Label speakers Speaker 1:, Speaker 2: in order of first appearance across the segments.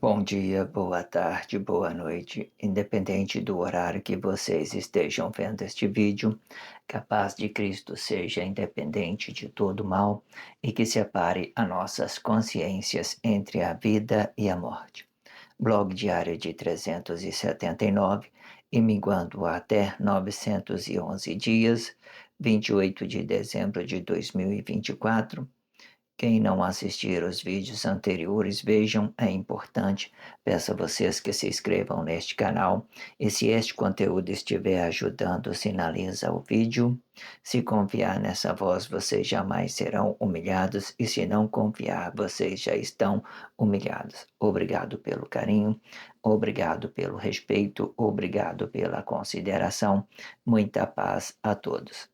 Speaker 1: Bom dia, boa tarde, boa noite, independente do horário que vocês estejam vendo este vídeo, que a paz de Cristo seja independente de todo mal e que separe as nossas consciências entre a vida e a morte. Blog diário de 379 e minguando até 911 dias, 28 de dezembro de 2024. Quem não assistir os vídeos anteriores, vejam, é importante. Peço a vocês que se inscrevam neste canal. E se este conteúdo estiver ajudando, sinaliza o vídeo. Se confiar nessa voz, vocês jamais serão humilhados. E se não confiar, vocês já estão humilhados. Obrigado pelo carinho, obrigado pelo respeito, obrigado pela consideração. Muita paz a todos.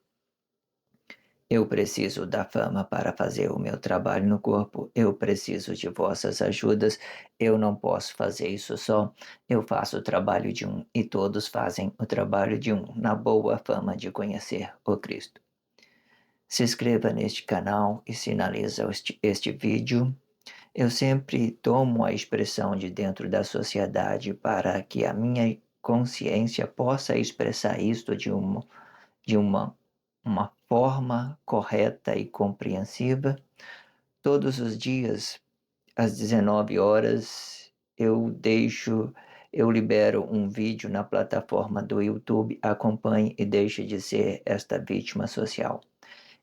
Speaker 1: Eu preciso da fama para fazer o meu trabalho no corpo. Eu preciso de vossas ajudas. Eu não posso fazer isso só. Eu faço o trabalho de um e todos fazem o trabalho de um, na boa fama de conhecer o Cristo. Se inscreva neste canal e sinaliza este vídeo. Eu sempre tomo a expressão de dentro da sociedade para que a minha consciência possa expressar isto de uma forma correta e compreensiva. Todos os dias, às 19 horas, eu libero um vídeo na plataforma do YouTube. Acompanhe e deixe de ser esta vítima social.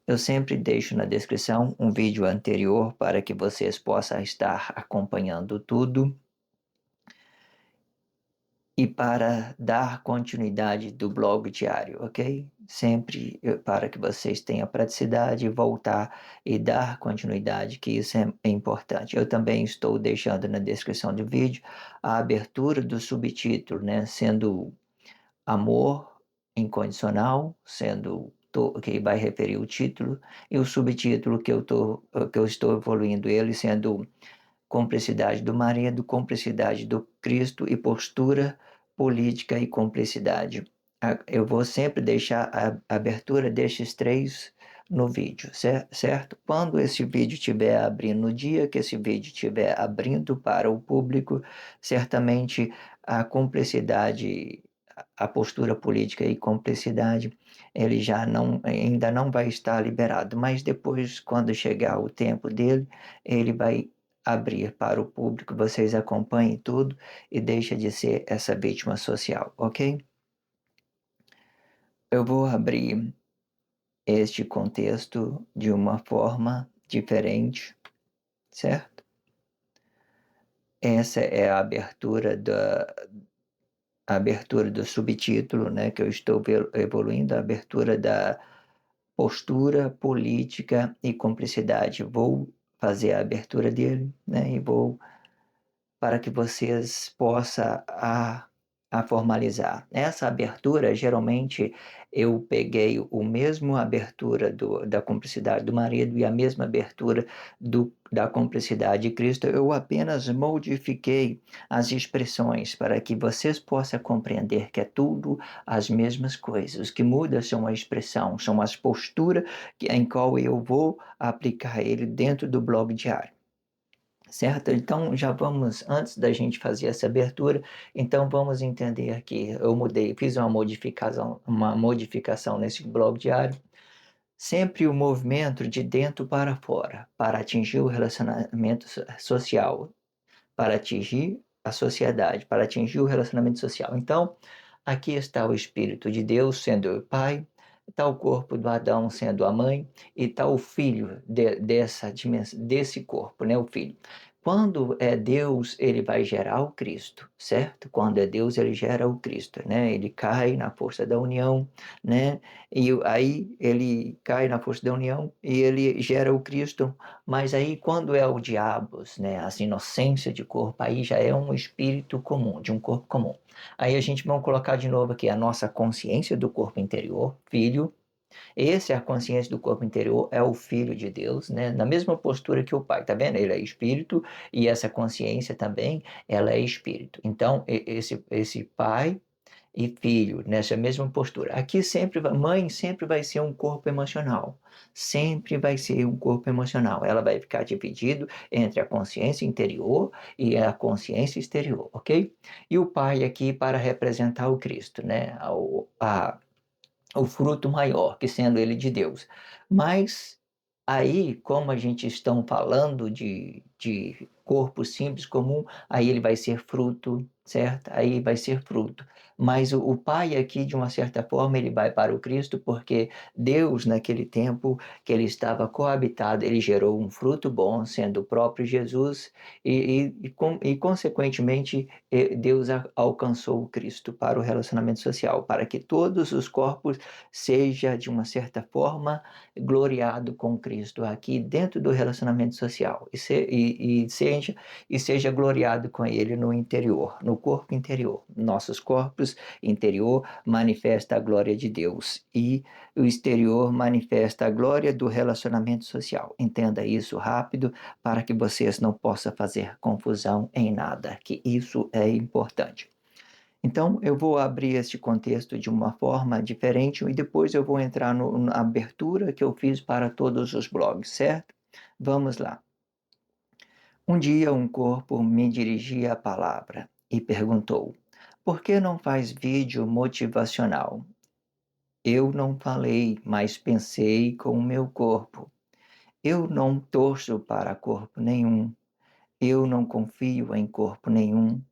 Speaker 1: Eu sempre deixo na descrição um vídeo anterior para que vocês possam estar acompanhando tudo e para dar continuidade do blog diário, ok? Sempre para que vocês tenham praticidade, voltar e dar continuidade, que isso é importante. Eu também estou deixando na descrição do vídeo a abertura do subtítulo, né? Sendo amor incondicional, que vai referir o título, e o subtítulo que eu estou evoluindo ele, sendo cumplicidade do marido, cumplicidade do Cristo e postura política e cumplicidade. Eu vou sempre deixar a abertura destes três no vídeo, certo? Quando esse vídeo estiver abrindo, no dia que esse vídeo estiver abrindo para o público, certamente a cumplicidade, a postura política e cumplicidade, ele já não, ainda não vai estar liberado, mas depois, quando chegar o tempo dele, ele vai abrir para o público, vocês acompanhem tudo e deixa de ser essa vítima social, ok? Eu vou abrir este contexto de uma forma diferente, certo? Essa é a abertura do subtítulo, né, que eu estou evoluindo, a abertura da postura política e cumplicidade. Vou fazer a abertura dele, né, e vou para que vocês possam a formalizar. Essa abertura, geralmente, eu peguei o mesmo abertura da cumplicidade do marido e a mesma abertura da cumplicidade de Cristo, eu apenas modifiquei as expressões para que vocês possam compreender que é tudo as mesmas coisas. O que muda são a expressão, são as posturas em qual eu vou aplicar ele dentro do blog diário. Certo? Então já vamos, antes da gente fazer essa abertura, então vamos entender que eu mudei, fiz uma modificação nesse blog diário, sempre o movimento de dentro para fora, para atingir o relacionamento social, para atingir a sociedade, para atingir o relacionamento social. Então, aqui está o Espírito de Deus sendo o Pai, está o corpo do Adão sendo a mãe, e está o filho desse corpo, né? O filho. Quando é Deus, ele vai gerar o Cristo, certo? Quando é Deus, ele gera o Cristo, né? Ele cai na força da união, né? E aí ele cai na força da união e ele gera o Cristo, mas aí quando é o diabos, né? Essa inocência de corpo, aí já é um espírito comum, de um corpo comum. Aí a gente vai colocar de novo aqui a nossa consciência do corpo interior, filho. Essa é a consciência do corpo interior, é o filho de Deus, né? Na mesma postura que o pai, tá vendo? Ele é espírito e essa consciência também, ela é espírito. Então, esse pai e filho, nessa mesma postura. Aqui mãe sempre vai ser um corpo emocional. Sempre vai ser um corpo emocional. Ela vai ficar dividido entre a consciência interior e a consciência exterior, ok? E o pai aqui para representar o Cristo, né? O fruto maior, que sendo ele de Deus. Mas aí, como a gente está falando de corpo simples, comum, aí ele vai ser fruto, certo? Aí vai ser fruto. Mas o Pai aqui, de uma certa forma, ele vai para o Cristo, porque Deus, naquele tempo que ele estava coabitado, ele gerou um fruto bom, sendo o próprio Jesus, consequentemente, Deus alcançou o Cristo para o relacionamento social, para que todos os corpos seja, de uma certa forma, gloriado com Cristo aqui dentro do relacionamento social e seja gloriado com Ele no interior, no corpo interior. Nossos corpos interior manifesta a glória de Deus e o exterior manifesta a glória do relacionamento social. Entenda isso rápido para que vocês não possam fazer confusão em nada, que isso é importante. Então, eu vou abrir este contexto de uma forma diferente e depois eu vou entrar na abertura que eu fiz para todos os blogs, certo? Vamos lá. Um dia um corpo me dirigia a palavra e perguntou: por que não faz vídeo motivacional? Eu não falei, mas pensei com o meu corpo. Eu não torço para corpo nenhum. Eu não confio em corpo nenhum.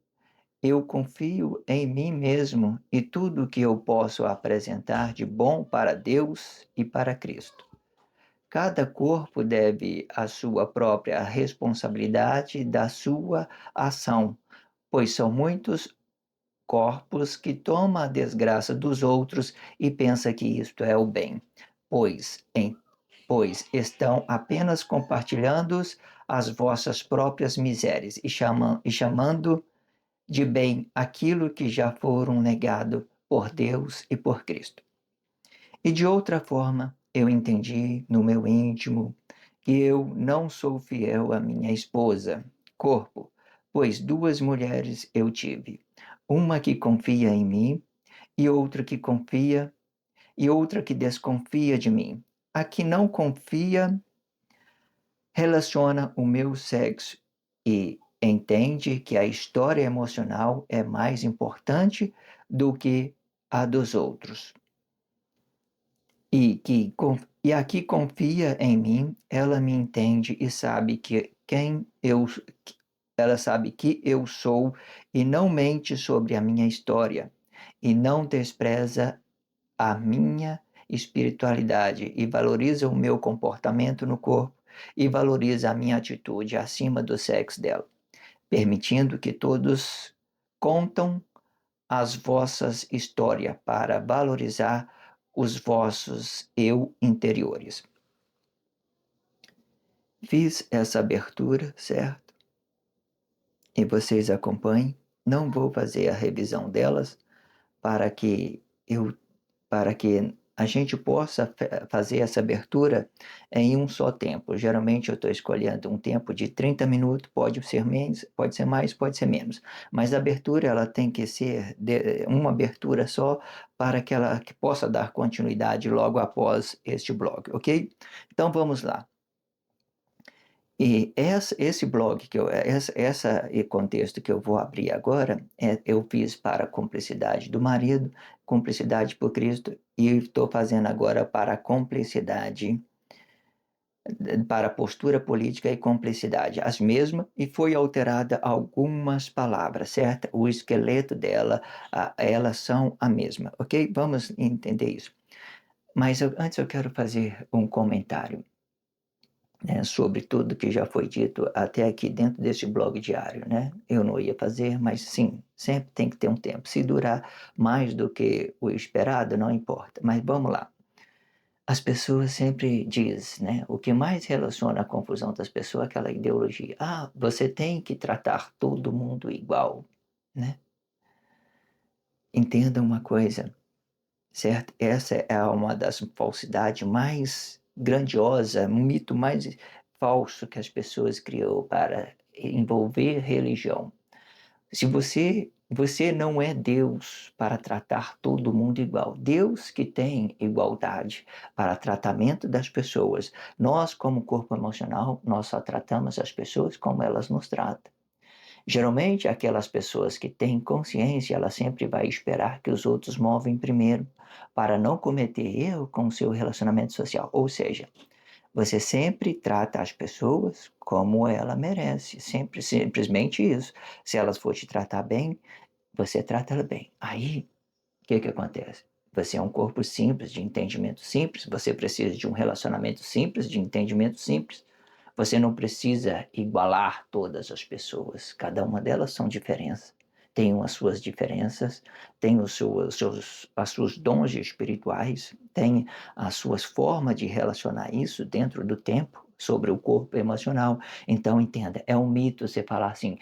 Speaker 1: Eu confio em mim mesmo e tudo que eu posso apresentar de bom para Deus e para Cristo. Cada corpo deve a sua própria responsabilidade da sua ação, pois são muitos corpos que tomam a desgraça dos outros e pensam que isto é o bem, pois, pois estão apenas compartilhando as vossas próprias misérias e chamando de bem aquilo que já foram negado por Deus e por Cristo. E de outra forma, eu entendi no meu íntimo que eu não sou fiel à minha esposa, corpo, pois duas mulheres eu tive, uma que confia em mim e outra que confia e outra que desconfia de mim. A que não confia relaciona o meu sexo e entende que a história emocional é mais importante do que a dos outros. E a que confia em mim, ela me entende e sabe ela sabe que eu sou e não mente sobre a minha história e não despreza a minha espiritualidade e valoriza o meu comportamento no corpo e valoriza a minha atitude acima do sexo dela, permitindo que todos contam as vossas histórias para valorizar os vossos eu interiores. Fiz essa abertura, certo? E vocês acompanhem. Não vou fazer a revisão delas para que a gente possa fazer essa abertura em um só tempo. Geralmente eu estou escolhendo um tempo de 30 minutos, pode ser menos, pode ser mais, pode ser menos. Mas a abertura ela tem que ser uma abertura só para que ela possa dar continuidade logo após este blog, ok? Então vamos lá. E esse blog, esse contexto que eu vou abrir agora, eu fiz para a cumplicidade do marido, cumplicidade por Cristo, e estou fazendo agora para a cumplicidade, para a postura política e cumplicidade, as mesmas, e foi alterada algumas palavras, certo? O esqueleto dela, elas são a mesma, ok? Vamos entender isso. Mas antes eu quero fazer um comentário, né, sobre tudo que já foi dito até aqui dentro desse blog diário, né? Eu não ia fazer, mas sim, sempre tem que ter um tempo. Se durar mais do que o esperado, não importa. Mas vamos lá. As pessoas sempre dizem, né? O que mais relaciona a confusão das pessoas é aquela ideologia. Ah, você tem que tratar todo mundo igual, né? Entenda uma coisa, certo? Essa é uma das falsidades mais grandiosas, um mito mais falso que as pessoas criou para envolver religião. Se você não é Deus para tratar todo mundo igual. Deus que tem igualdade para tratamento das pessoas. Nós, como corpo emocional, nós só tratamos as pessoas como elas nos tratam. Geralmente, aquelas pessoas que têm consciência, ela sempre vai esperar que os outros movem primeiro, para não cometer erro com o seu relacionamento social. Ou seja, você sempre trata as pessoas como ela merece, sempre, simplesmente isso. Se elas for te tratar bem, você trata ela bem. Aí, o que que acontece? Você é um corpo simples, de entendimento simples, você precisa de um relacionamento simples, de entendimento simples. Você não precisa igualar todas as pessoas, cada uma delas são diferentes. Tem as suas diferenças, tem as suas dons espirituais, tem as suas formas de relacionar isso dentro do tempo sobre o corpo emocional. Então, entenda, é um mito você falar assim,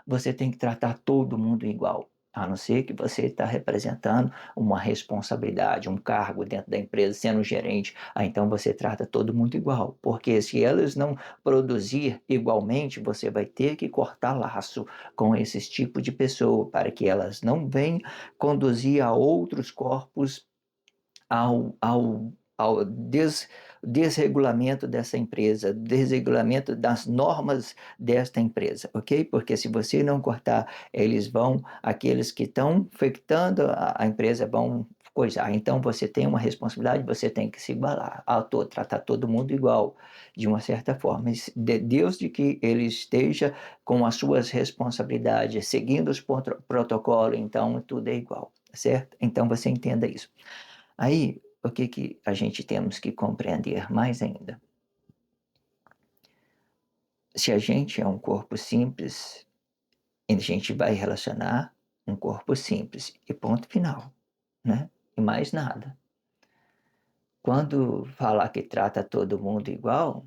Speaker 1: você tem que tratar todo mundo igual. A não ser que você está representando uma responsabilidade, um cargo dentro da empresa, sendo um gerente, então você trata todo mundo igual. Porque se elas não produzir igualmente, você vai ter que cortar laço com esses tipos de pessoa para que elas não venham conduzir a outros corpos ao desregulamento dessa empresa, desregulamento das normas desta empresa, ok? Porque se você não cortar, aqueles que estão infectando a empresa vão coisar. Então você tem uma responsabilidade, você tem que se igualar, tratar todo mundo igual, de uma certa forma. Deus de que ele esteja com as suas responsabilidades, seguindo os protocolos, então tudo é igual, certo? Então você entenda isso. Aí, o que que a gente temos que compreender mais ainda? Se a gente é um corpo simples, a gente vai relacionar um corpo simples e ponto final, né? E mais nada. Quando falar que trata todo mundo igual,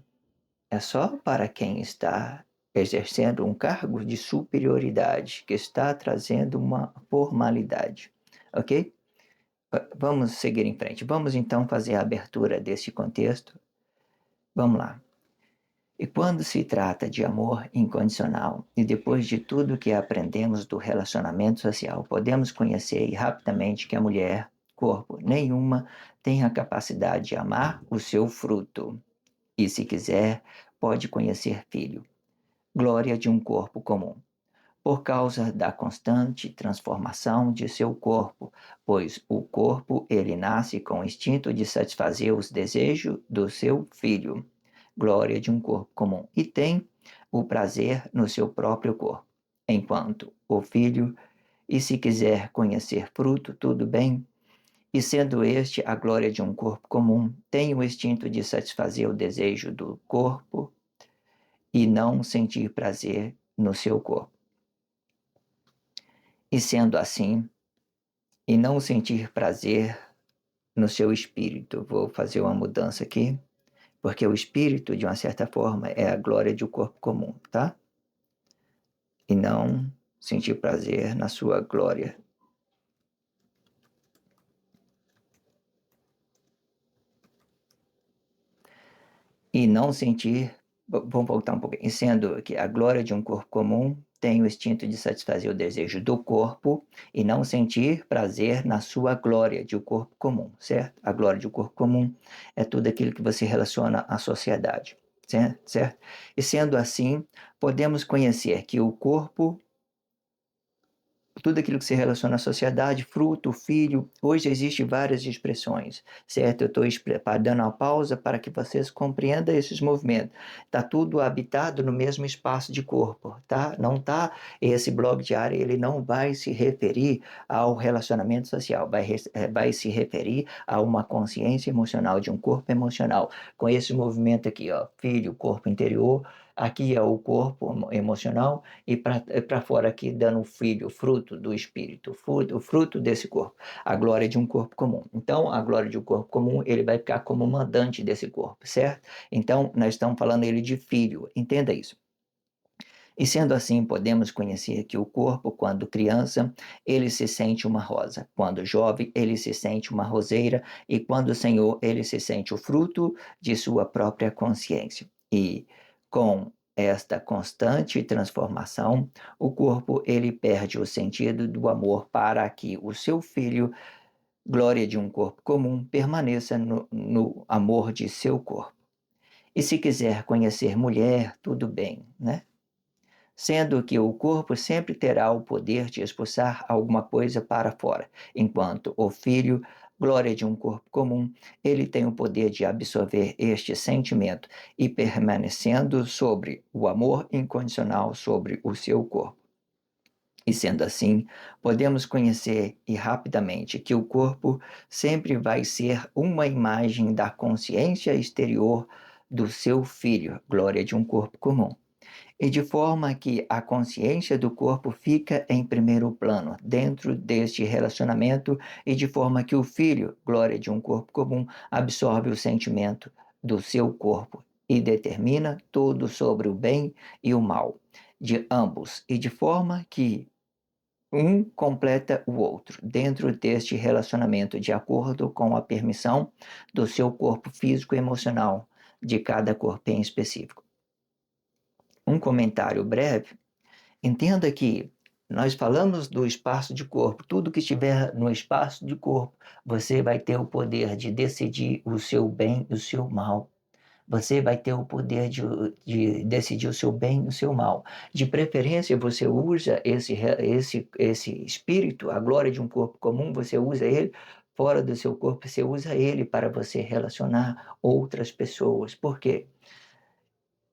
Speaker 1: é só para quem está exercendo um cargo de superioridade, que está trazendo uma formalidade, ok? Vamos seguir em frente. Vamos então fazer a abertura desse contexto. Vamos lá. E quando se trata de amor incondicional, e depois de tudo que aprendemos do relacionamento social, podemos conhecer rapidamente que a mulher, corpo nenhuma, tem a capacidade de amar o seu fruto. E se quiser, pode conhecer filho. Glória de um corpo comum. Por causa da constante transformação de seu corpo, pois o corpo ele nasce com o instinto de satisfazer os desejos do seu filho, glória de um corpo comum, e tem o prazer no seu próprio corpo, enquanto o filho, e se quiser conhecer fruto, tudo bem, e sendo este a glória de um corpo comum, tem o instinto de satisfazer o desejo do corpo e não sentir prazer no seu corpo. E sendo assim, e não sentir prazer no seu espírito. Vou fazer uma mudança aqui, porque o espírito, de uma certa forma, é a glória de um corpo comum, tá? E não sentir prazer na sua glória. E não sentir, vamos voltar um pouquinho, sendo que a glória de um corpo comum tem o instinto de satisfazer o desejo do corpo e não sentir prazer na sua glória de um corpo comum, certo? A glória de um corpo comum é tudo aquilo que você relaciona à sociedade, certo? E sendo assim, podemos conhecer que o corpo, tudo aquilo que se relaciona à sociedade, fruto, filho, hoje existem várias expressões, certo? Eu estou dando uma pausa para que vocês compreendam esses movimentos. Está tudo habitado no mesmo espaço de corpo, tá? Não tá, esse blog diário, ele não vai se referir ao relacionamento social, vai se referir a uma consciência emocional, de um corpo emocional, com esse movimento aqui, ó, filho, corpo interior, aqui é o corpo emocional, e para fora aqui dando o filho, o fruto do espírito, o fruto desse corpo, a glória de um corpo comum. Então, a glória de um corpo comum, ele vai ficar como mandante desse corpo, certo? Então, nós estamos falando ele de filho, entenda isso. E sendo assim, podemos conhecer que o corpo, quando criança, ele se sente uma rosa, quando jovem, ele se sente uma roseira, e quando o Senhor, ele se sente o fruto de sua própria consciência. E com esta constante transformação, o corpo ele perde o sentido do amor para que o seu filho, glória de um corpo comum, permaneça no amor de seu corpo. E se quiser conhecer mulher, tudo bem, né? Sendo que o corpo sempre terá o poder de expulsar alguma coisa para fora, enquanto o filho, glória de um corpo comum, ele tem o poder de absorver este sentimento e permanecendo sobre o amor incondicional sobre o seu corpo. E sendo assim, podemos conhecer e rapidamente que o corpo sempre vai ser uma imagem da consciência exterior do seu filho, glória de um corpo comum, e de forma que a consciência do corpo fica em primeiro plano dentro deste relacionamento, e de forma que o filho, glória de um corpo comum, absorve o sentimento do seu corpo e determina tudo sobre o bem e o mal de ambos, e de forma que um completa o outro dentro deste relacionamento de acordo com a permissão do seu corpo físico e emocional de cada corpo em específico. Um comentário breve. Entenda que nós falamos do espaço de corpo. Tudo que estiver no espaço de corpo, você vai ter o poder de decidir o seu bem e o seu mal. Você vai ter o poder de decidir o seu bem e o seu mal. De preferência, você usa esse espírito, a glória de um corpo comum, você usa ele fora do seu corpo, você usa ele para você relacionar outras pessoas. Por quê?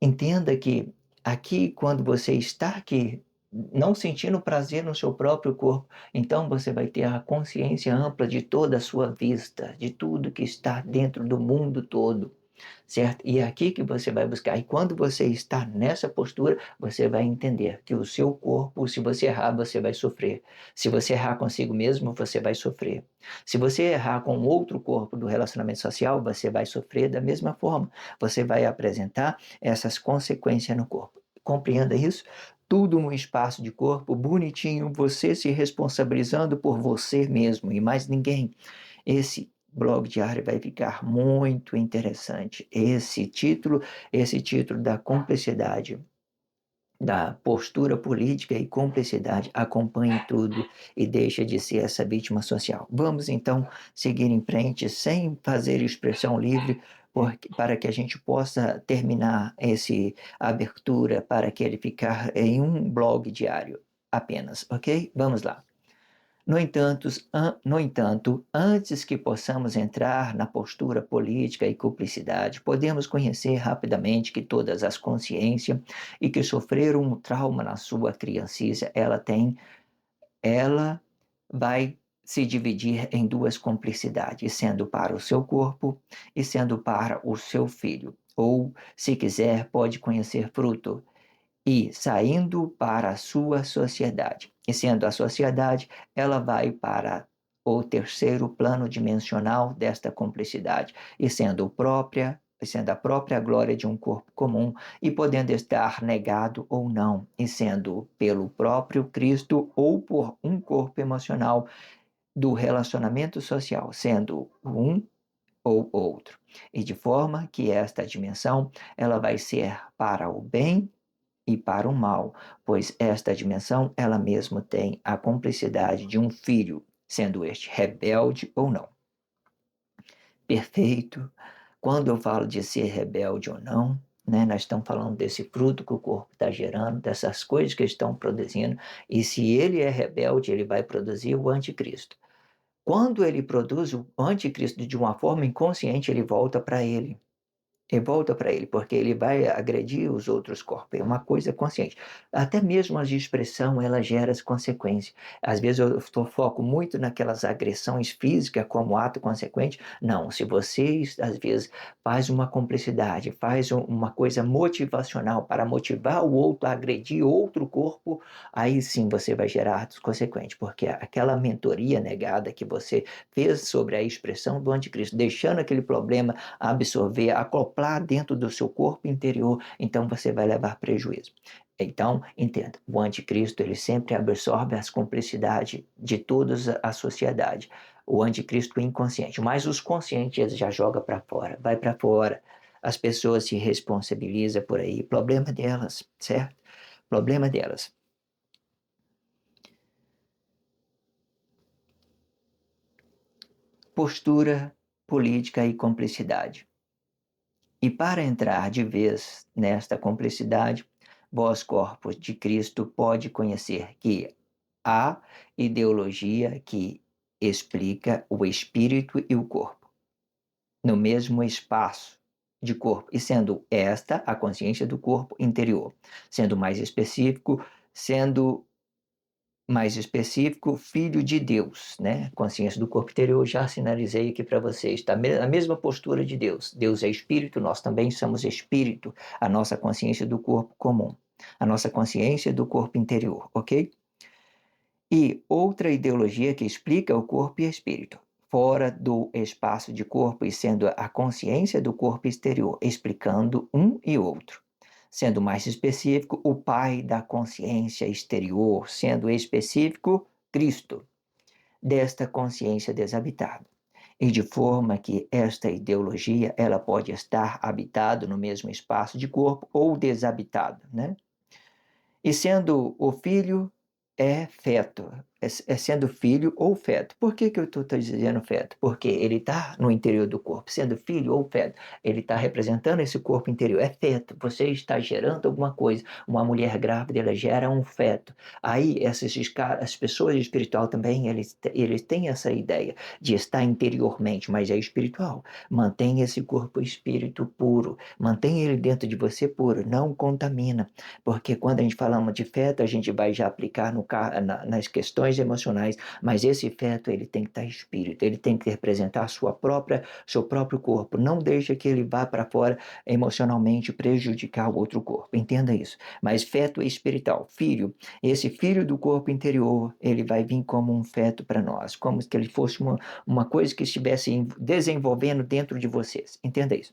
Speaker 1: Entenda que aqui, quando você está aqui, não sentindo prazer no seu próprio corpo, então você vai ter a consciência ampla de toda a sua vista, de tudo que está dentro do mundo todo, certo? E é aqui que você vai buscar. E quando você está nessa postura, você vai entender que o seu corpo, se você errar, você vai sofrer. Se você errar consigo mesmo, você vai sofrer. Se você errar com outro corpo do relacionamento social, você vai sofrer da mesma forma. Você vai apresentar essas consequências no corpo. Compreenda isso? Tudo no espaço de corpo, bonitinho, você se responsabilizando por você mesmo e mais ninguém. Esse blog diário vai ficar muito interessante. Esse título da cumplicidade, da postura política e cumplicidade, acompanhe tudo e deixa de ser essa vítima social. Vamos então seguir em frente sem fazer expressão livre, para que a gente possa terminar essa abertura para que ele ficar em um blog diário apenas, ok? Vamos lá. No entanto, antes que possamos entrar na postura política e cumplicidade, podemos conhecer rapidamente que todas as consciências e que sofreram um trauma na sua criancice, ela vai se dividir em duas cumplicidades, sendo para o seu corpo e sendo para o seu filho. Ou, se quiser, pode conhecer fruto e saindo para a sua sociedade. E sendo a sociedade, ela vai para o terceiro plano dimensional desta cumplicidade, e sendo a própria glória de um corpo comum, e podendo estar negado ou não, e sendo pelo próprio Cristo ou por um corpo emocional do relacionamento social, sendo um ou outro. E de forma que esta dimensão, ela vai ser para o bem e para o mal, pois esta dimensão ela mesma tem a cumplicidade de um filho, sendo este rebelde ou não. Perfeito. Quando eu falo de ser rebelde ou não, né, nós estamos falando desse fruto que o corpo está gerando, dessas coisas que estão produzindo, e se ele é rebelde, ele vai produzir o anticristo. Quando ele produz o anticristo de uma forma inconsciente, ele volta para ele. E volta para ele, porque ele vai agredir os outros corpos. É uma coisa consciente. Até mesmo a expressão, ela gera as consequências. Às vezes eu foco muito naquelas agressões físicas como ato consequente. Não, se você, às vezes, faz uma cumplicidade, faz uma coisa motivacional para motivar o outro a agredir outro corpo, aí sim você vai gerar atos consequentes, porque aquela mentoria negada que você fez sobre a expressão do anticristo, deixando aquele problema absorver, acoplar dentro do seu corpo interior, então você vai levar prejuízo. Então, entenda, o anticristo ele sempre absorve as cumplicidades de toda a sociedade. O anticristo é inconsciente, mas os conscientes ele já joga para fora, vai para fora. as pessoas se responsabilizam por aí, problema delas, certo? Problema delas. Postura política e cumplicidade. E para entrar de vez nesta cumplicidade, vós, corpos de Cristo, pode conhecer que há ideologia que explica o espírito e o corpo no mesmo espaço de corpo, e sendo esta a consciência do corpo interior, sendo mais específico, filho de Deus, né? Consciência do corpo interior, já sinalizei aqui para vocês, está a mesma postura de Deus. Deus é espírito, nós também somos espírito, a nossa consciência do corpo comum, a nossa consciência do corpo interior, ok? E outra ideologia que explica o corpo e espírito, fora do espaço de corpo e sendo a consciência do corpo exterior, explicando um e outro. Sendo mais específico, o Pai da consciência exterior, sendo específico, Cristo, desta consciência desabitada. E de forma que esta ideologia ela pode estar habitado no mesmo espaço de corpo ou desabitado, né? E sendo o filho é feto, sendo filho ou feto. Por que eu estou dizendo feto? Porque ele está no interior do corpo, sendo filho ou feto. Ele está representando esse corpo interior. É feto, você está gerando alguma coisa. Uma mulher grávida, ela gera um feto. Aí, as pessoas espiritual também, eles têm essa ideia de estar interiormente, mas é espiritual. Mantenha esse corpo espírito puro. Mantenha ele dentro de você puro, não contamina. Porque quando a gente falamos de feto, a gente vai já aplicar nas questões emocionais, mas esse feto ele tem que estar espírito, ele tem que representar seu próprio corpo. Não deixa que ele vá para fora emocionalmente prejudicar o outro corpo. Entenda isso. Mas feto é espiritual, filho, esse filho do corpo interior, ele vai vir como um feto para nós, como se ele fosse uma coisa que estivesse desenvolvendo dentro de vocês. Entenda isso.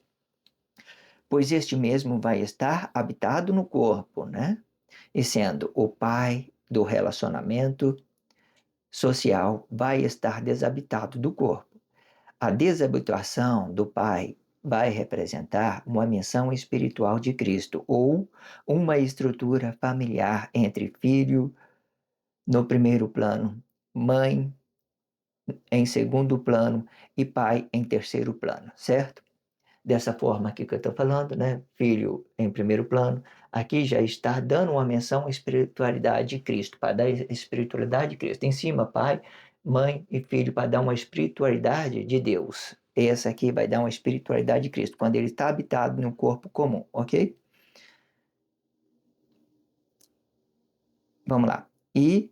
Speaker 1: Pois este mesmo vai estar habitado no corpo, né? E sendo o pai do relacionamento social, vai estar desabitado do corpo. A desabituação do pai vai representar uma missão espiritual de Cristo ou uma estrutura familiar entre filho no primeiro plano, mãe em segundo plano e pai em terceiro plano, certo? Dessa forma aqui que eu estou falando, né? Filho em primeiro plano, aqui já está dando uma menção à espiritualidade de Cristo, para dar a espiritualidade de Cristo. Em cima, pai, mãe e filho, para dar uma espiritualidade de Deus. Essa aqui vai dar uma espiritualidade de Cristo, quando ele está habitado no corpo comum, ok? Vamos lá. E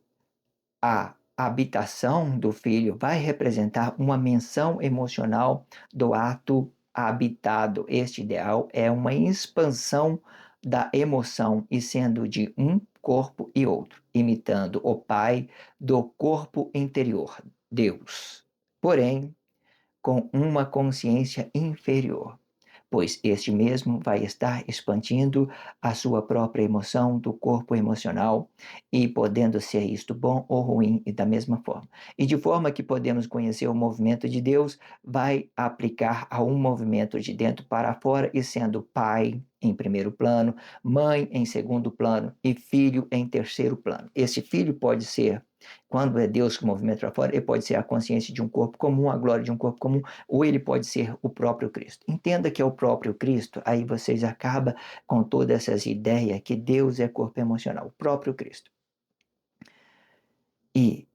Speaker 1: a habitação do filho vai representar uma menção emocional do ato habitado. Este ideal é uma expansão da emoção e sendo de um corpo e outro, imitando o Pai do corpo interior, Deus. Porém, com uma consciência inferior, pois este mesmo vai estar expandindo a sua própria emoção do corpo emocional e podendo ser isto bom ou ruim e da mesma forma. E de forma que podemos conhecer o movimento de Deus, vai aplicar a um movimento de dentro para fora e sendo pai em primeiro plano, mãe em segundo plano e filho em terceiro plano. Esse filho pode ser, quando é Deus que movimenta para fora, ele pode ser a consciência de um corpo comum, a glória de um corpo comum, ou ele pode ser o próprio Cristo. Entenda que é o próprio Cristo, aí vocês acabam com todas essas ideias que Deus é corpo emocional, o próprio Cristo. E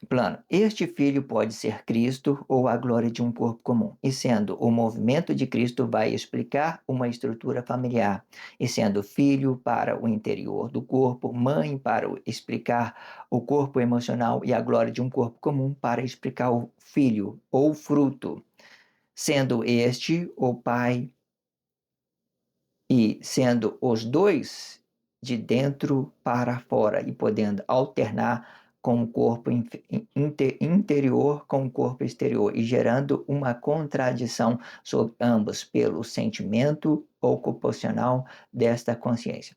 Speaker 1: plano. Este filho pode ser Cristo ou a glória de um corpo comum. E sendo o movimento de Cristo vai explicar uma estrutura familiar. E sendo filho para o interior do corpo, mãe para explicar o corpo emocional e a glória de um corpo comum para explicar o filho ou fruto. Sendo este o pai e sendo os dois de dentro para fora e podendo alternar com o corpo interior com o corpo exterior e gerando uma contradição sobre ambos pelo sentimento ocupacional desta consciência.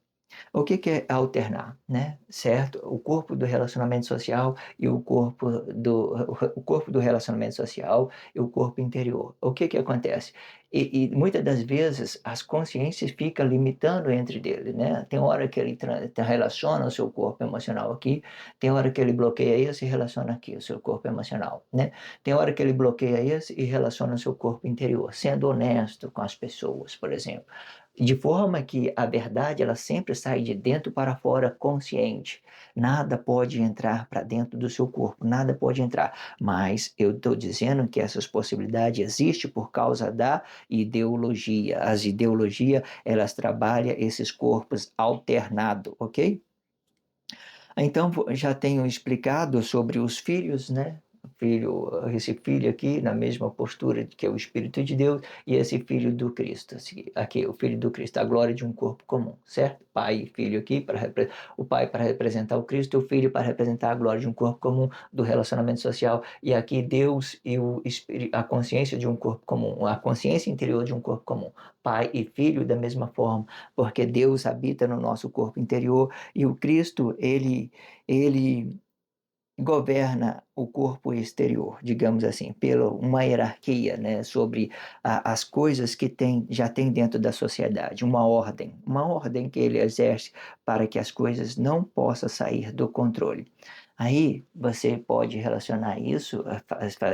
Speaker 1: O que que é alternar, né, certo? O corpo do relacionamento social e o corpo do relacionamento social e o corpo interior. O que que acontece? E muitas das vezes as consciências ficam limitando entre dele, né. Tem hora que ele relaciona o seu corpo emocional aqui, tem hora que ele bloqueia esse e relaciona aqui o seu corpo emocional, né. Tem hora que ele bloqueia esse e relaciona o seu corpo interior, sendo honesto com as pessoas, por exemplo. De forma que a verdade ela sempre sai de dentro para fora consciente. Nada pode entrar para dentro do seu corpo, nada pode entrar. Mas eu estou dizendo que essas possibilidades existem por causa da ideologia. As ideologias, elas trabalham esses corpos alternados, ok? Então, já tenho explicado sobre os filhos, né? Esse filho aqui, na mesma postura que é o Espírito de Deus, e esse filho do Cristo, aqui, o filho do Cristo, a glória de um corpo comum, certo? Pai e filho aqui, o pai para representar o Cristo, o filho para representar a glória de um corpo comum, do relacionamento social, e aqui Deus e o Espírito, a consciência de um corpo comum, a consciência interior de um corpo comum, pai e filho da mesma forma, porque Deus habita no nosso corpo interior, e o Cristo, ele governa o corpo exterior, digamos assim, pela uma hierarquia, né, sobre as coisas que já tem dentro da sociedade, uma ordem que ele exerce para que as coisas não possam sair do controle. Aí você pode relacionar isso,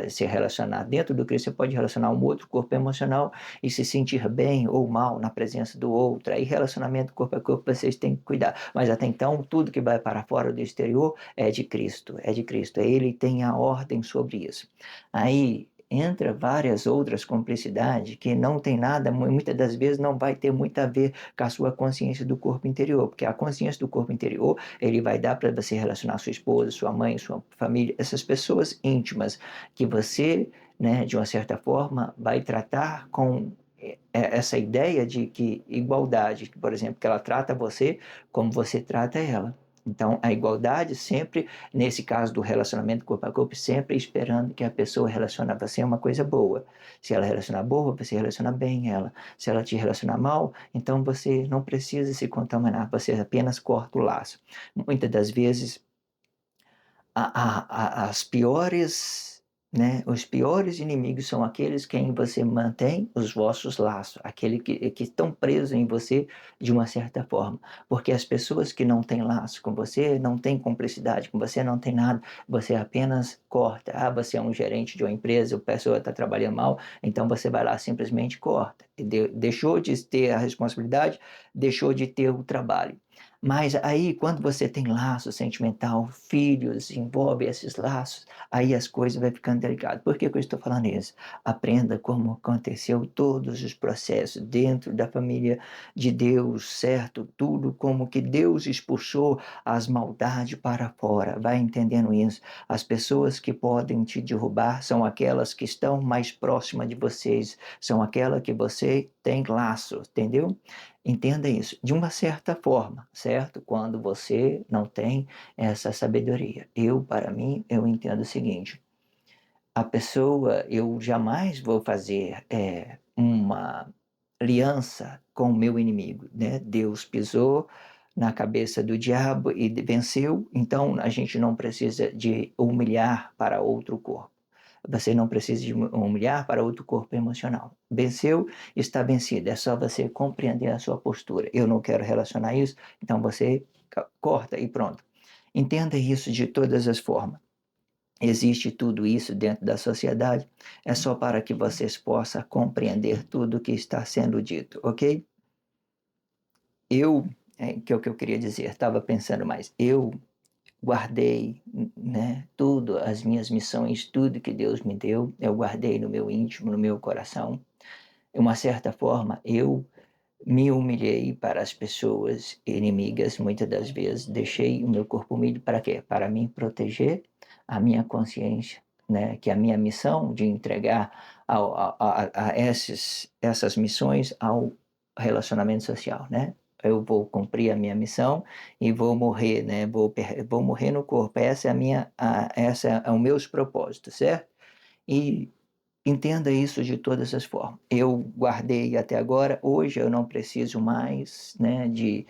Speaker 1: se relacionar dentro do Cristo, você pode relacionar um outro corpo emocional e se sentir bem ou mal na presença do outro. Aí relacionamento corpo a corpo vocês têm que cuidar. Mas até então, tudo que vai para fora do exterior é de Cristo, é de Cristo. Ele tem a ordem sobre isso. Aí entra várias outras cumplicidades que não tem nada, muitas das vezes não vai ter muito a ver com a sua consciência do corpo interior, porque a consciência do corpo interior, ele vai dar para você relacionar sua esposa, sua mãe, sua família, essas pessoas íntimas que você, né, de uma certa forma, vai tratar com essa ideia de que igualdade, por exemplo, que ela trata você como você trata ela. Então, a igualdade sempre, nesse caso do relacionamento corpo a corpo, sempre esperando que a pessoa relacione a você uma coisa boa. Se ela relacionar boa, você relaciona bem ela. Se ela te relacionar mal, então você não precisa se contaminar, você apenas corta o laço. Muitas das vezes, as piores, né, os piores inimigos são aqueles quem você mantém os vossos laços, aqueles que estão presos em você de uma certa forma. Porque as pessoas que não têm laço com você, não têm cumplicidade com você, não têm nada, você apenas corta. Ah, você é um gerente de uma empresa, a pessoa está trabalhando mal, então você vai lá simplesmente corta. Deixou de ter a responsabilidade, deixou de ter o trabalho. Mas aí, quando você tem laço sentimental, filhos, envolve esses laços, aí as coisas vão ficando delicadas. Por que que eu estou falando isso? Aprenda como aconteceu todos os processos dentro da família de Deus, certo? Tudo como que Deus expulsou as maldades para fora. Vai entendendo isso? As pessoas que podem te derrubar são aquelas que estão mais próximas de vocês, são aquelas que você tem laço, entendeu? Entenda isso, de uma certa forma, certo? Quando você não tem essa sabedoria. Para mim, eu entendo o seguinte: a pessoa, eu jamais vou fazer uma aliança com o meu inimigo, né? Deus pisou na cabeça do diabo e venceu, então a gente não precisa de humilhar para outro corpo. Você não precisa de humilhar para outro corpo emocional. Venceu, está vencido. É só você compreender a sua postura. Eu não quero relacionar isso, então você corta e pronto. Entenda isso de todas as formas. Existe tudo isso dentro da sociedade, é só para que vocês possam compreender tudo o que está sendo dito, ok? Eu, que é o que eu queria dizer, estava pensando mais, eu guardei, né, tudo, as minhas missões, tudo que Deus me deu, eu guardei no meu íntimo, no meu coração. De uma certa forma, eu me humilhei para as pessoas inimigas, muitas das vezes, deixei o meu corpo humilde para quê? Para me proteger a minha consciência, né, que é a minha missão de entregar essas missões ao relacionamento social, né? Eu vou cumprir a minha missão e vou morrer, né? Vou morrer no corpo. Essa é o meus propósitos, certo? E Entenda isso de todas as formas. Eu guardei até agora, hoje eu não preciso mais, né, de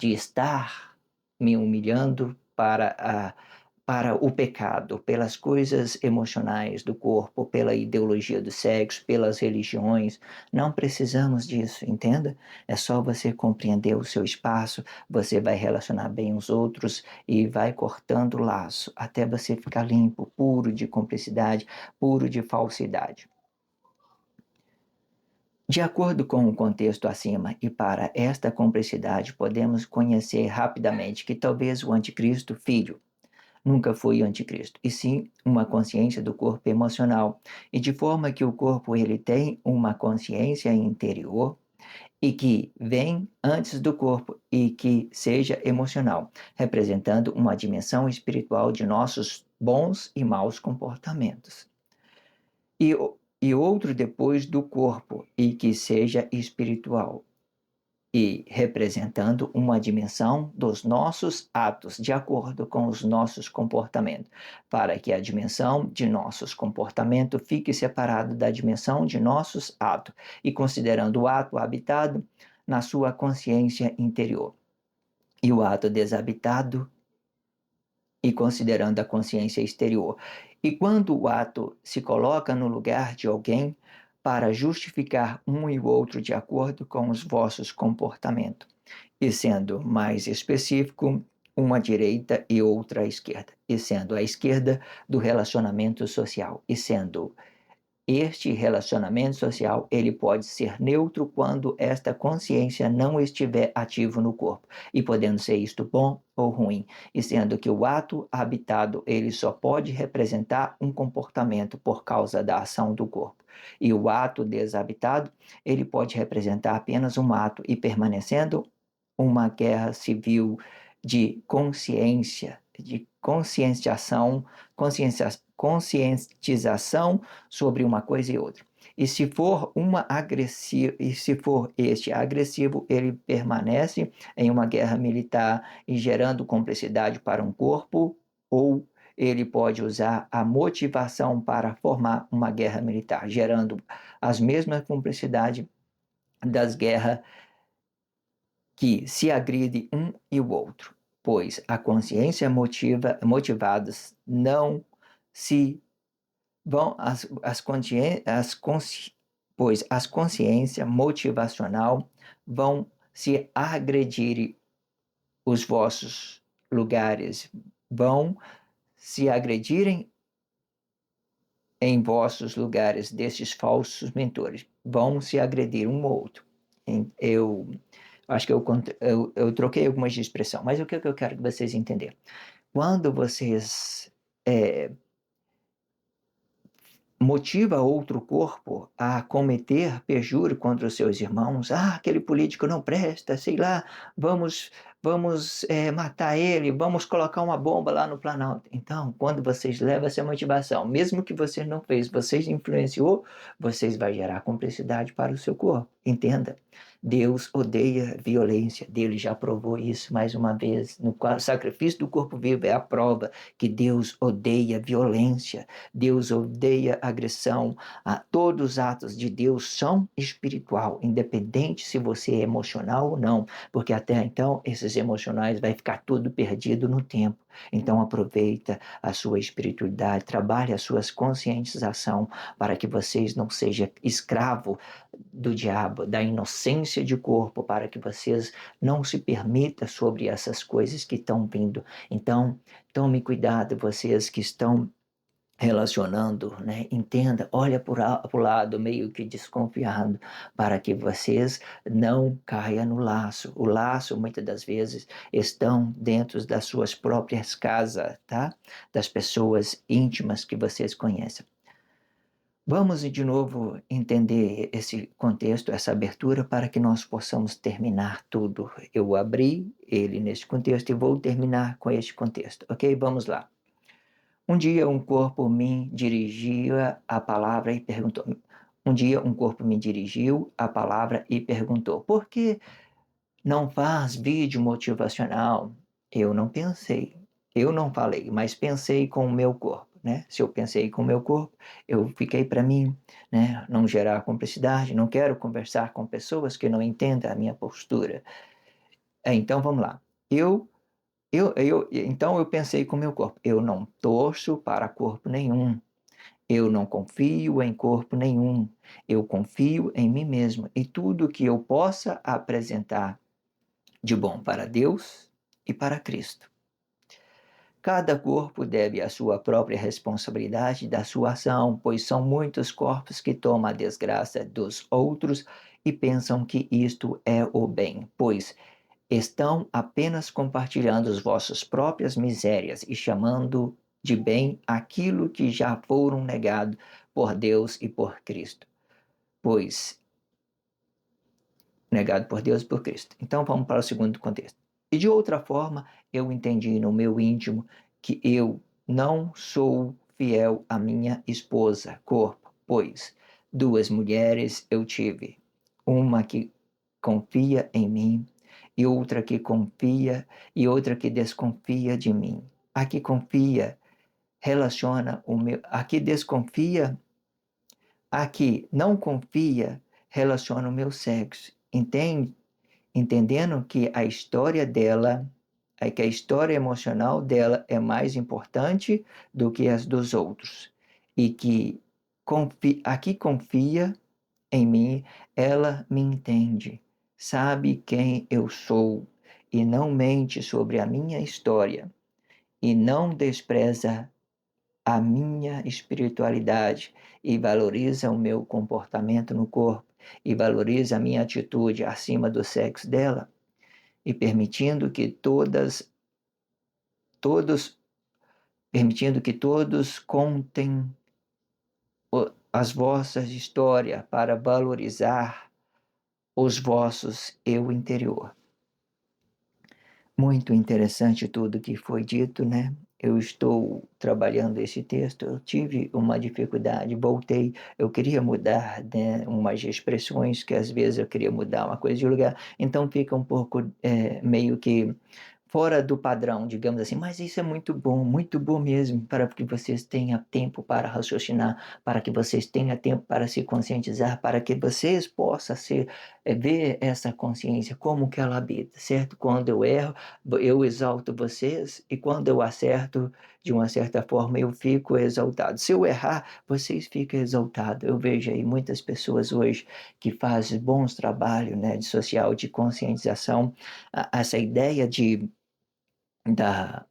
Speaker 1: estar me humilhando para o pecado, pelas coisas emocionais do corpo, pela ideologia do sexo, pelas religiões. Não precisamos disso, entenda? É só você compreender o seu espaço, você vai relacionar bem os outros e vai cortando o laço até você ficar limpo, puro de cumplicidade, puro de falsidade. De acordo com o contexto acima, e para esta cumplicidade, podemos conhecer rapidamente que talvez o anticristo filho nunca foi o anticristo, e sim uma consciência do corpo emocional, e de forma que o corpo ele tem uma consciência interior e que vem antes do corpo e que seja emocional, representando uma dimensão espiritual de nossos bons e maus comportamentos. E outro depois do corpo e que seja espiritual, e representando uma dimensão dos nossos atos, de acordo com os nossos comportamentos, para que a dimensão de nossos comportamentos fique separada da dimensão de nossos atos, e considerando o ato habitado na sua consciência interior, e o ato desabitado e considerando a consciência exterior. E quando o ato se coloca no lugar de alguém para justificar um e o outro de acordo com os vossos comportamentos, e sendo mais específico, uma direita e outra esquerda, e sendo a esquerda do relacionamento social, e sendo este relacionamento social, ele pode ser neutro quando esta consciência não estiver ativo no corpo, e podendo ser isto bom ou ruim, e sendo que o ato habitado, ele só pode representar um comportamento por causa da ação do corpo, e o ato desabitado, ele pode representar apenas um ato, e permanecendo uma guerra civil de consciência, de conscientização sobre uma coisa e outra. E se for este agressivo, ele permanece em uma guerra militar e gerando cumplicidade para um corpo, ou ele pode usar a motivação para formar uma guerra militar, gerando as mesmas cumplicidades das guerras que se agride um e o outro, pois a consciência motivadas não se vão pois as consciência motivacional vão se agredir os vossos lugares, vão se agredirem em vossos lugares desses falsos mentores, vão se agredir um ao outro. Eu acho que eu troquei algumas de expressão, mas o que eu quero que vocês entenderem? Quando vocês motiva outro corpo a cometer perjúrio contra os seus irmãos, aquele político não presta, sei lá, vamos matar ele, vamos colocar uma bomba lá no Planalto. Então, quando vocês levam essa motivação, mesmo que vocês não fez, vocês influenciou, vocês vai gerar cumplicidade para o seu corpo. Entenda. Deus odeia violência, Deus já provou isso mais uma vez. No sacrifício do corpo vivo é a prova que Deus odeia violência, Deus odeia agressão. Todos os atos de Deus são espiritual, independente se você é emocional ou não, porque até então esses emocionais vai ficar tudo perdido no tempo. Então aproveita a sua espiritualidade, trabalhe a sua conscientização para que vocês não sejam escravo do diabo, da inocência de corpo, para que vocês não se permitam sobre essas coisas que estão vindo. Então, tome cuidado, vocês que estão relacionando, né? Entenda, olha para o lado meio que desconfiado, para que vocês não caiam no laço. O laço, muitas das vezes, estão dentro das suas próprias casas, tá? Das pessoas íntimas que vocês conhecem. Vamos de novo entender esse contexto, essa abertura, para que nós possamos terminar tudo. Eu abri ele neste contexto e vou terminar com este contexto, ok? Vamos lá. Um dia um corpo me dirigia a palavra e perguntou. Um dia um corpo me dirigiu a palavra e perguntou: por que não faz vídeo motivacional? Eu não pensei, eu não falei, mas pensei com o meu corpo. né? Se eu pensei com o meu corpo, eu fiquei para mim, né? Não gerar cumplicidade, não quero conversar com pessoas que não entendem a minha postura. Então vamos lá. Então eu pensei com o meu corpo. Eu não torço para corpo nenhum. Eu não confio em corpo nenhum. Eu confio em mim mesmo e tudo que eu possa apresentar de bom para Deus e para Cristo. Cada corpo deve a sua própria responsabilidade da sua ação, pois são muitos corpos que tomam a desgraça dos outros e pensam que isto é o bem, pois estão apenas compartilhando as vossas próprias misérias e chamando de bem aquilo que já foram negados por Deus e por Cristo. Pois, negado por Deus e por Cristo. Então vamos para o segundo contexto. E de outra forma, eu entendi no meu íntimo que eu não sou fiel à minha esposa, corpo, pois duas mulheres eu tive, uma que confia em mim e outra que confia e outra que desconfia de mim. A que confia relaciona o meu, a que desconfia, a que não confia relaciona o meu sexo. Entende? Entendendo que a história dela, que a história emocional dela é mais importante do que as dos outros e que a que confia em mim, ela me entende, sabe quem eu sou e não mente sobre a minha história e não despreza a minha espiritualidade e valoriza o meu comportamento no corpo e valoriza a minha atitude acima do sexo dela e todos, permitindo que todos contem as vossas histórias para valorizar os vossos eu interior. Muito interessante tudo que foi dito, né? Eu estou trabalhando esse texto, eu tive uma dificuldade, voltei, eu queria mudar, né, umas expressões que às vezes eu queria mudar uma coisa de lugar, então fica um pouco meio que fora do padrão, digamos assim, mas isso é muito bom mesmo, para que vocês tenham tempo para raciocinar, para que vocês tenham tempo para se conscientizar, para que vocês possam ver essa consciência, como que ela habita, certo? Quando eu erro, eu exalto vocês, e quando eu acerto, de uma certa forma, eu fico exaltado. Se eu errar, vocês ficam exaltados. Eu vejo aí muitas pessoas hoje que fazem bons trabalhos, né, de social, de conscientização, essa ideia da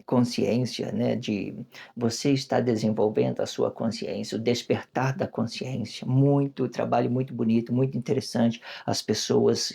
Speaker 1: consciência, né, de você estar desenvolvendo a sua consciência, o despertar da consciência, muito trabalho muito bonito, muito interessante, as pessoas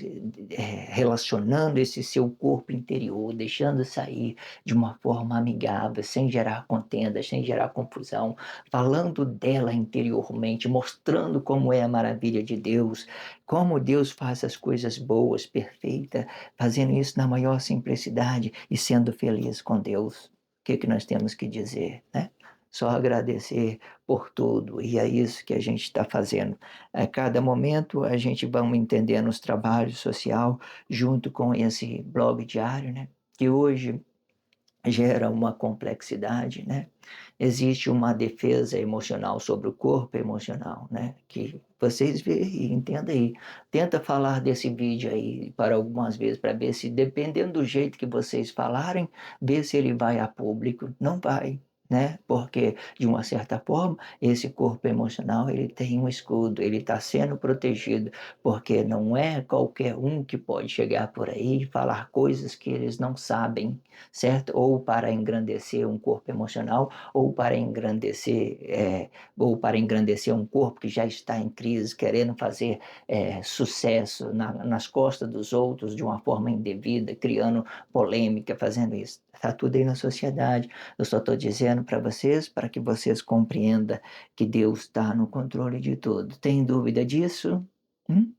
Speaker 1: relacionando esse seu corpo interior, deixando sair de uma forma amigável, sem gerar contenda, sem gerar confusão, falando dela interiormente, mostrando como é a maravilha de Deus, como Deus faz as coisas boas, perfeitas, fazendo isso na maior simplicidade e sendo feliz com Deus. O que nós temos que dizer, né? Só agradecer por tudo, e é isso que a gente está fazendo. A cada momento a gente vai entendendo os trabalhos social junto com esse blog diário, né? Que hoje gera uma complexidade, né? Existe uma defesa emocional sobre o corpo emocional, né? Que vocês veem e entendam aí. Tenta falar desse vídeo aí para algumas vezes, para ver se, dependendo do jeito que vocês falarem, ver se ele vai a público. Não vai, né? Porque, de uma certa forma, esse corpo emocional, ele tem um escudo, ele está sendo protegido, porque não é qualquer um que pode chegar por aí e falar coisas que eles não sabem, certo? Ou para engrandecer um corpo emocional, ou para engrandecer um corpo que já está em crise, querendo fazer sucesso nas costas dos outros de uma forma indevida, criando polêmica, fazendo isso. Está tudo aí na sociedade. Eu só estou dizendo para vocês, para que vocês compreendam que Deus está no controle de tudo. Tem dúvida disso? Hum?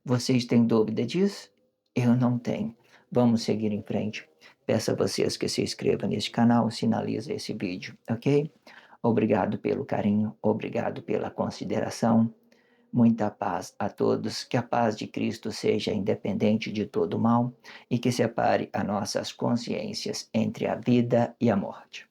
Speaker 1: Vocês têm dúvida disso? Eu não tenho. Vamos seguir em frente. Peço a vocês que se inscrevam neste canal, sinalize esse vídeo, ok? Obrigado pelo carinho, obrigado pela consideração. Muita paz a todos, que a paz de Cristo seja independente de todo mal e que separe as nossas consciências entre a vida e a morte.